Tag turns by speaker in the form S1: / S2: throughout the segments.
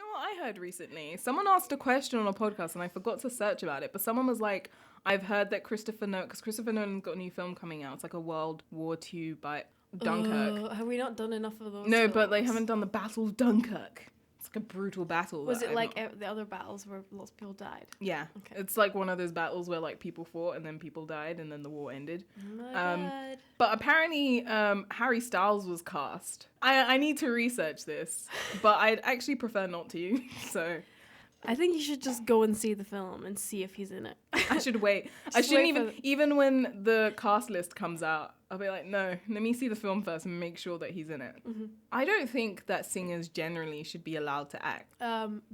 S1: know what I heard recently? Someone asked a question on a podcast and I forgot to search about it, but someone was like, I've heard that Christopher Nolan's got a new film coming out. It's like a World War II by Dunkirk.
S2: Have we not done enough of those?
S1: No,
S2: films?
S1: but they haven't done the Battle of Dunkirk. It's like a brutal battle.
S2: Was it like the other battles where lots of people died?
S1: Yeah. Okay. It's like one of those battles where like people fought and then people died and then the war ended.
S2: Oh my God.
S1: But apparently Harry Styles was cast. I need to research this, but I'd actually prefer not to. So
S2: I think you should just go and see the film and see if he's in it.
S1: I should wait. I shouldn't even when the cast list comes out, I'll be like, no, let me see the film first and make sure that he's in it. Mm-hmm. I don't think that singers generally should be allowed to act.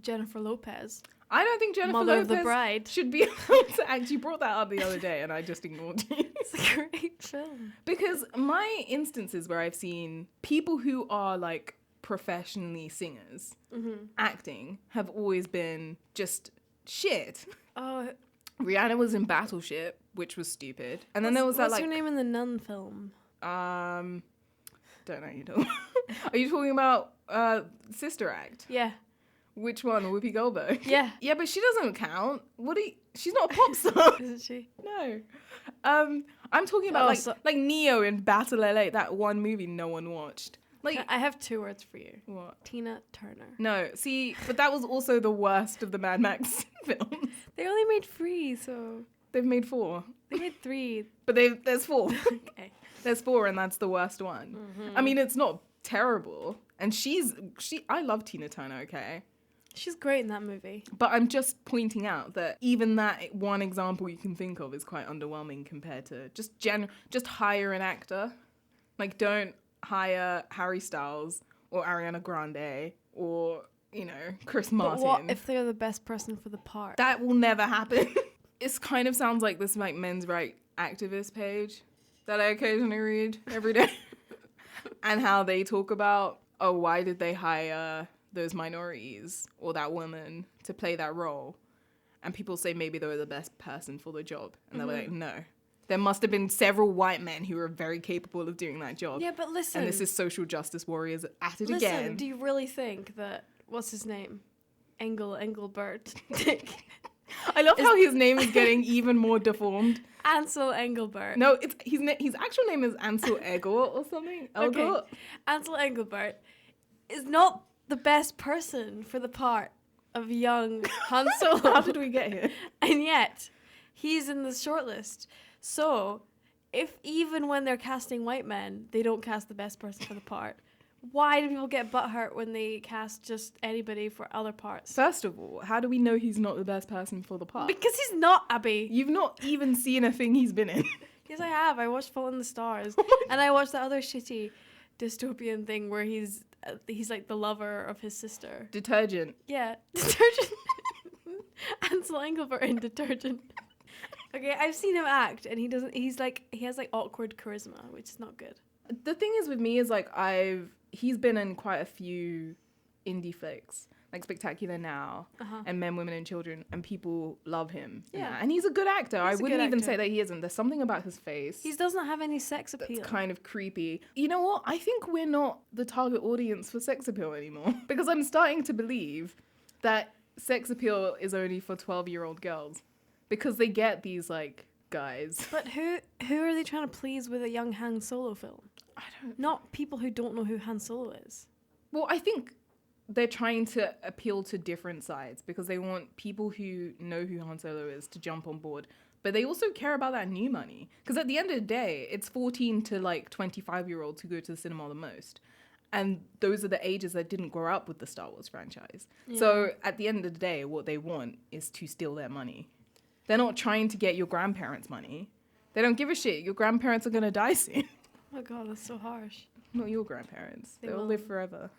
S2: Jennifer Lopez.
S1: I don't think Jennifer
S2: Mother
S1: Lopez
S2: of the Bride
S1: should be allowed to act. You brought that up the other day and I just ignored you.
S2: It's a great film.
S1: Because my instances where I've seen people who are like professionally singers acting have always been just shit.
S2: Oh,
S1: Rihanna was in Battleship, which was stupid. And then there was that
S2: what's her name in the Nun film?
S1: Don't know you don't. Are you talking about Sister Act?
S2: Yeah.
S1: Which one? Whoopi Goldberg?
S2: Yeah.
S1: Yeah, but she doesn't count. She's not a pop star.
S2: Isn't she?
S1: No. I'm talking about like Neo in Battle LA, that one movie no one watched. Like,
S2: I have 2 words for you.
S1: What?
S2: Tina Turner.
S1: No, see, but that was also the worst of the Mad Max films.
S2: They only made 3, so...
S1: They've made 4.
S2: They made 3.
S1: But there's 4.
S2: Okay.
S1: There's 4 and that's the worst one. Mm-hmm. I mean, it's not terrible. And I love Tina Turner, okay?
S2: She's great in that movie.
S1: But I'm just pointing out that even that one example you can think of is quite underwhelming compared to just hire an actor. Like, don't hire Harry Styles or Ariana Grande or, Chris Martin.
S2: But what if they're the best person for the part?
S1: That will never happen. It kind of sounds like this like men's right activist page that I occasionally read every day. And how they talk about, why did they hire those minorities or that woman to play that role? And people say maybe they were the best person for the job. And they're like, no. There must have been several white men who were very capable of doing that job.
S2: Yeah, but listen.
S1: And this is social justice warriors at it again.
S2: Listen, do you really think that, what's his name? Engelbert.
S1: I love how his name is getting even more deformed.
S2: Ansel Engelbert.
S1: No, his actual name is Ansel Elgort or something. Elgort.
S2: Okay. Ansel Engelbert is not the best person for the part of young Han Solo.
S1: How did we get here?
S2: And yet, he's in the shortlist. So, if even when they're casting white men, they don't cast the best person for the part, why do people get butthurt when they cast just anybody for other parts?
S1: First of all, how do we know he's not the best person for the part?
S2: Because he's not, Abby.
S1: You've not even seen a thing he's been in.
S2: Yes, I have. I watched Fault in the Stars. And I watched the other shitty dystopian thing where he's like the lover of his sister.
S1: Detergent.
S2: Yeah, Detergent. Ansel Engelbert in Detergent. Okay, I've seen him act, and he has like awkward charisma, which is not good.
S1: The thing is with me is like he's been in quite a few indie flicks, like Spectacular Now and Men, Women and Children, and people love him. Yeah. And he's a good actor. I wouldn't even say that he isn't. There's something about his face.
S2: He doesn't have any sex appeal.
S1: That's kind of creepy. You know what? I think we're not the target audience for sex appeal anymore. Because I'm starting to believe that sex appeal is only for 12-year-old girls. Because they get these, like, guys.
S2: But who are they trying to please with a young Han Solo film?
S1: I don't...
S2: Not people who don't know who Han Solo is.
S1: Well, I think they're trying to appeal to different sides because they want people who know who Han Solo is to jump on board. But they also care about that new money. Because at the end of the day, it's 14 to, like, 25-year-olds who go to the cinema the most. And those are the ages that didn't grow up with the Star Wars franchise. Yeah. So at the end of the day, what they want is to steal their money. They're not trying to get your grandparents' money. They don't give a shit. Your grandparents are going to die soon.
S2: Oh my God, that's so harsh.
S1: Not your grandparents. They'll live forever.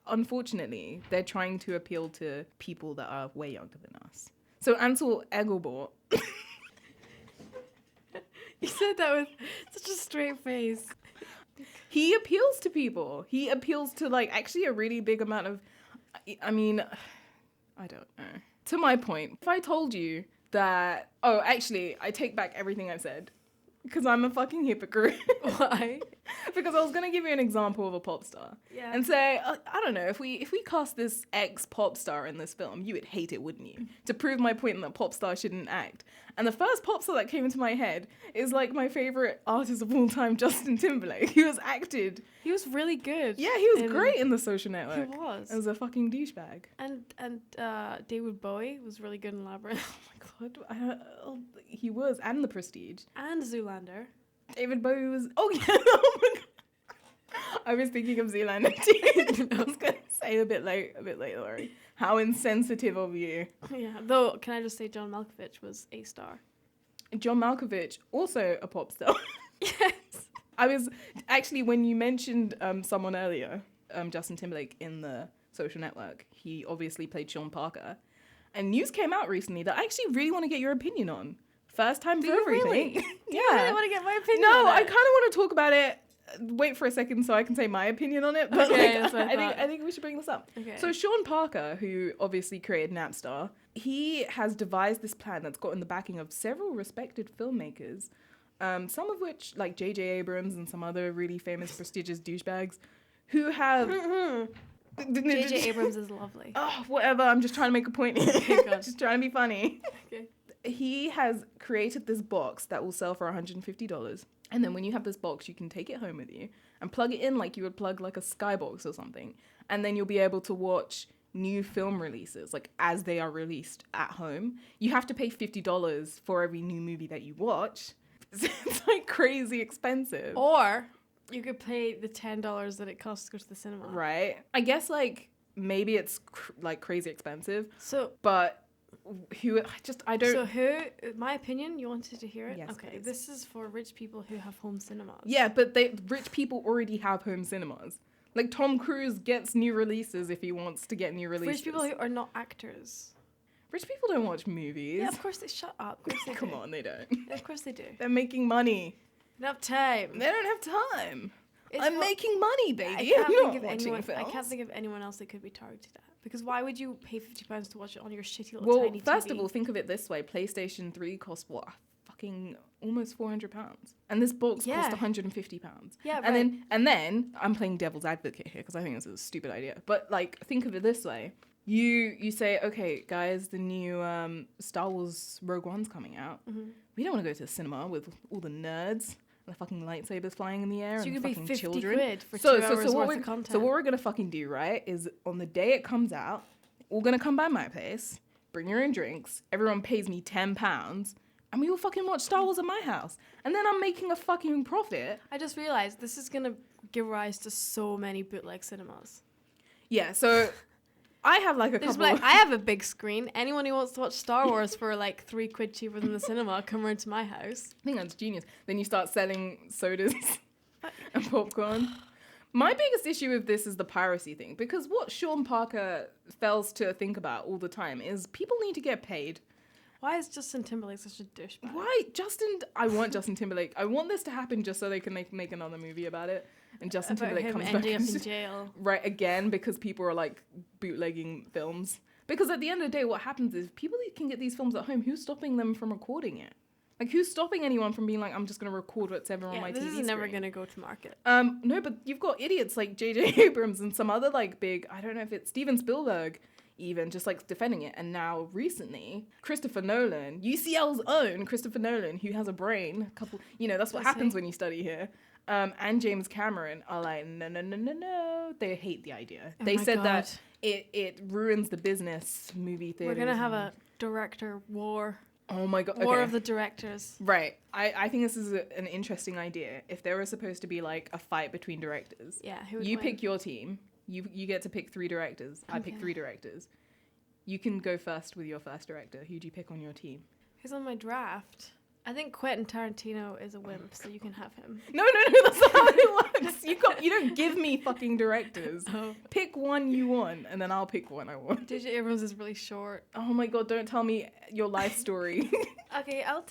S1: Unfortunately, they're trying to appeal to people that are way younger than us. So Ansel Elgort...
S2: You said that with such a straight face.
S1: He appeals to people. He appeals to, like, actually a really big amount of... I mean, I don't know. To my point, if I told you that... Oh, actually, I take back everything I said. Because I'm a fucking hypocrite.
S2: Why?
S1: Because I was gonna give you an example of a pop star,
S2: Yeah.
S1: and say, I don't know, if we cast this ex pop star in this film, you would hate it, wouldn't you? To prove my point that pop star shouldn't act. And the first pop star that came into my head is like my favorite artist of all time, Justin Timberlake. He was acted.
S2: He was really good.
S1: Yeah, he was great in The Social Network.
S2: He was.
S1: As a fucking douchebag.
S2: And David Bowie was really good in Labyrinth.
S1: Oh my god, he was, and The Prestige.
S2: And Zoolander.
S1: David Bowie was. Oh yeah. Oh my god. I was thinking of Zoolander too. I was gonna say a bit late, Laurie. How insensitive of you.
S2: Yeah. Though, can I just say John Malkovich was a star.
S1: John Malkovich, also a pop star.
S2: Yes.
S1: I was actually, when you mentioned someone earlier, Justin Timberlake in The Social Network, he obviously played Sean Parker. And news came out recently that I actually really want to get your opinion on. First time for everything.
S2: Really?
S1: Yeah.
S2: Do you really want to get my opinion
S1: No,
S2: on it?
S1: I kind of want to talk about it. Wait for a second so I can say my opinion on it. But
S2: Okay, that's what I
S1: I think we should bring this up.
S2: Okay.
S1: So Sean Parker, who obviously created Napstar, he has devised this plan that's gotten the backing of several respected filmmakers, some of which, like J.J. Abrams and some other really famous, prestigious douchebags, who have...
S2: J.J. Abrams is lovely.
S1: Oh, whatever. I'm just trying to make a point here.
S2: Okay, God.
S1: Just trying to be funny.
S2: Okay.
S1: He has created this box that will sell for $150. And then when you have this box, you can take it home with you and plug it in like you would plug like a Skybox or something. And then you'll be able to watch new film releases, like as they are released at home. You have to pay $50 for every new movie that you watch. It's like crazy expensive.
S2: Or you could pay the $10 that it costs to go to the cinema.
S1: Right. I guess like maybe it's like crazy expensive,
S2: So,
S1: but I don't.
S2: so who, my opinion, you wanted to hear it?
S1: Yes,
S2: Okay,
S1: please.
S2: this is for rich people who have home cinemas.
S1: Yeah, but rich people already have home cinemas. Like Tom Cruise gets new releases if he wants to get new releases.
S2: Rich people who are not actors.
S1: Rich people don't watch movies.
S2: Yeah, of course they shut up. Of course they
S1: Come
S2: do.
S1: on, they don't.
S2: Yeah, of course they do.
S1: They're making money.
S2: Enough time.
S1: They don't have time.
S2: It's
S1: I'm
S2: what-
S1: making money, baby.
S2: I can't
S1: I'm
S2: think
S1: not
S2: of
S1: watching
S2: anyone.
S1: films.
S2: I can't think of anyone else that could be targeted at. Because why would you pay £50 to watch it on your shitty little
S1: Well,
S2: tiny
S1: first
S2: TV?
S1: of all, think of it this way: PlayStation 3 cost what? Fucking almost £400, and this box
S2: Yeah.
S1: cost £150.
S2: Yeah,
S1: and then I'm playing devil's advocate here because I think this is a stupid idea. But like, think of it this way: you say, okay, guys, the new Star Wars Rogue One's coming out.
S2: Mm-hmm.
S1: We don't want to go to the cinema with all the nerds. The fucking lightsabers flying in the air
S2: So you
S1: and
S2: could pay
S1: fucking
S2: 50
S1: children.
S2: quid for 2 hours
S1: what
S2: worth
S1: we're,
S2: of content.
S1: So what we're gonna fucking do, right, is on the day it comes out, we're gonna come by my place, bring your own drinks, everyone pays me £10, and we all fucking watch Star Wars at my house. And then I'm making a fucking profit.
S2: I just realized this is going to give rise to so many bootleg cinemas.
S1: Yeah, so I have like a
S2: There's
S1: couple
S2: like, I have a big screen. Anyone who wants to watch Star Wars for like £3 cheaper than the cinema, come around to my house.
S1: I think that's genius. Then you start selling sodas and popcorn. My biggest issue with this is the piracy thing, because what Sean Parker fails to think about all the time is people need to get paid.
S2: Why is Justin Timberlake such a douchebag?
S1: Why? I want Justin Timberlake. I want this to happen just so they can make another movie about it. And Justin
S2: About
S1: Timberlake
S2: him
S1: comes back
S2: ending up
S1: and
S2: in jail.
S1: right again because people are like bootlegging films. Because at the end of the day, what happens is people can get these films at home. Who's stopping them from recording it? Like, who's stopping anyone from being like, I'm just going to record what's ever on my TV
S2: this
S1: screen?
S2: is never going to go to market.
S1: No, but you've got idiots like J.J. Abrams and some other like big, I don't know if it's Steven Spielberg even, just like defending it. And now recently, Christopher Nolan, UCL's own Christopher Nolan, who has a brain, that's what happens when you study here. And James Cameron are like, no. They hate the idea.
S2: Oh
S1: They
S2: my
S1: said
S2: God.
S1: that it ruins the business, movie theaters.
S2: We're going to have a director war.
S1: Oh my God.
S2: War
S1: okay.
S2: of the directors.
S1: Right. I think this is an interesting idea. If there was supposed to be like a fight between directors,
S2: Yeah, who would
S1: you
S2: win?
S1: pick your team. You get to pick 3 directors. I pick
S2: Okay.
S1: 3 directors. You can go first with your first director. Who do you pick on your team?
S2: Who's on my draft? I think Quentin Tarantino is a wimp, so you can have him.
S1: No, that's not how it works. You don't give me fucking directors.
S2: Oh.
S1: Pick one you want, and then I'll pick one I want.
S2: J.J. Abrams is really short.
S1: Oh my God! Don't tell me your life story.
S2: Okay, I will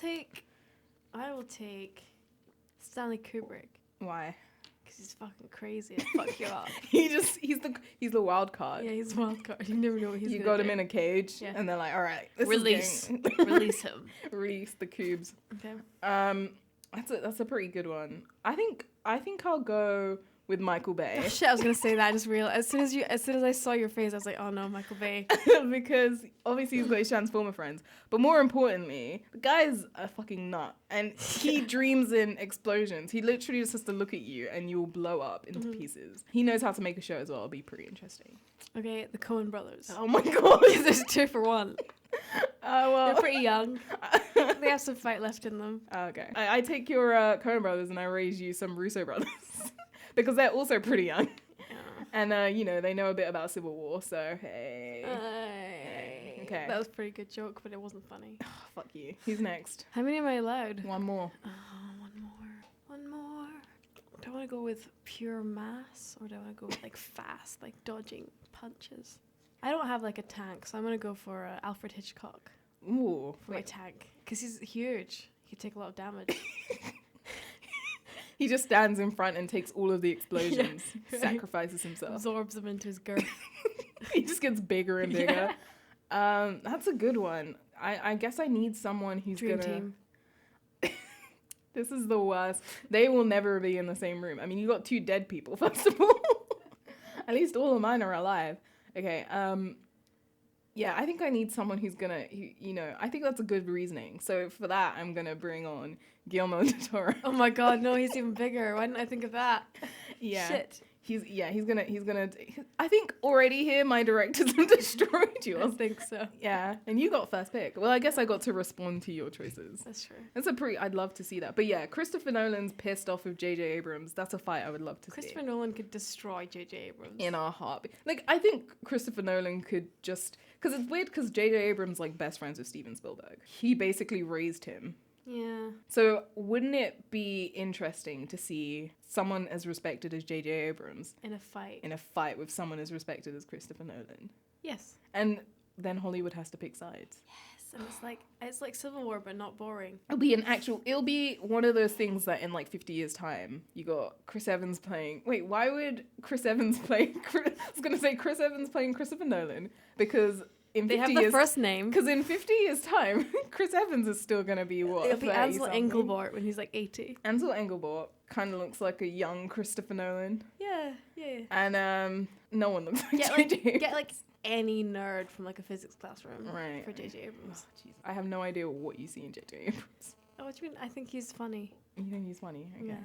S2: take Stanley Kubrick.
S1: Why?
S2: Because he's fucking crazy and fuck you up.
S1: He's the wild card.
S2: Yeah, he's a wild card. You never know what he's
S1: You
S2: gonna
S1: got
S2: do.
S1: him in a cage,
S2: Yeah.
S1: and they're like, "All right, this
S2: Release.
S1: is game."
S2: Release him.
S1: Release the cubes.
S2: Okay.
S1: That's a pretty good one. I think I think I'll go with Michael Bay.
S2: Oh, shit, I was gonna say that. I just realized as soon as I saw your face, I was like, oh no, Michael Bay.
S1: Because obviously he's got his Transformer friends. But more importantly, the guy's a fucking nut. And he dreams in explosions. He literally just has to look at you and you'll blow up into pieces. He knows how to make a show as well. It'll be pretty interesting.
S2: Okay, the Coen brothers.
S1: Oh my god.
S2: There's 2 for 1.
S1: Well.
S2: They're pretty young. They have some fight left in them.
S1: Okay. I take your Coen brothers and I raise you some Russo brothers. Because they're also pretty young.
S2: Yeah.
S1: And, you know, they know a bit about Civil War, so hey. Okay.
S2: That was a pretty good joke, but it wasn't funny.
S1: Oh, fuck you. Who's next?
S2: How many am I allowed?
S1: One more.
S2: One more. Do I want to go with pure mass, or do I want to go with, like, fast, like dodging punches? I don't have, like, a tank, so I'm going to go for Alfred Hitchcock
S1: Ooh.
S2: for my tank. Because he's huge. He could take a lot of damage.
S1: He just stands in front and takes all of the explosions,
S2: right.
S1: Sacrifices himself.
S2: Absorbs them into his girth.
S1: He just gets bigger and bigger. That's a good one. I guess I need someone who's
S2: Dream
S1: gonna...
S2: team.
S1: This is the worst. They will never be in the same room. I mean, you got 2 dead people, first of all. At least all of mine are alive. Okay, yeah, I think I need someone who's gonna, you know, I think that's a good reasoning. So for that, I'm gonna bring on Guillermo del Toro.
S2: Oh my god, no, he's even bigger. Why didn't I think of that?
S1: Yeah.
S2: Shit.
S1: He's gonna, I think already here my directors have destroyed
S2: I
S1: yours.
S2: think so.
S1: Yeah, and you got first pick. Well, I guess I got to respond to your choices.
S2: That's true.
S1: I'd love to see that. But yeah, Christopher Nolan's pissed off with J.J. Abrams. That's a fight I would love to
S2: Christopher
S1: see.
S2: Nolan could destroy J.J. Abrams.
S1: In our heartbeat. Like, I think Christopher Nolan could just, because it's weird because J.J. Abrams like best friends with Steven Spielberg. He basically raised him.
S2: Yeah.
S1: So wouldn't it be interesting to see someone as respected as J.J. Abrams
S2: In a fight.
S1: in a fight with someone as respected as Christopher Nolan?
S2: Yes.
S1: And then Hollywood has to pick sides.
S2: Yes, and it's like Civil War, but not boring.
S1: It'll be one of those things that in like 50 years time, you got Chris Evans playing, wait, why would Chris Evans play, I was going to say Chris Evans playing Christopher Nolan, because in 50
S2: They have
S1: years,
S2: the first name.
S1: because in 50 years time, Chris Evans is still going to be what?
S2: It'll be Ansel
S1: 30-something?
S2: Engelbart when he's like 80.
S1: Ansel Engelbart kind of looks like a young Christopher Nolan.
S2: Yeah.
S1: And no one looks like
S2: Get
S1: J.J.
S2: like any nerd from like a physics classroom
S1: Right.
S2: for J.J. Abrams.
S1: Jeez. I have no idea what you see in J.J. Abrams.
S2: Oh, what do you mean? I think he's funny.
S1: You think he's funny? Okay.
S2: Yeah.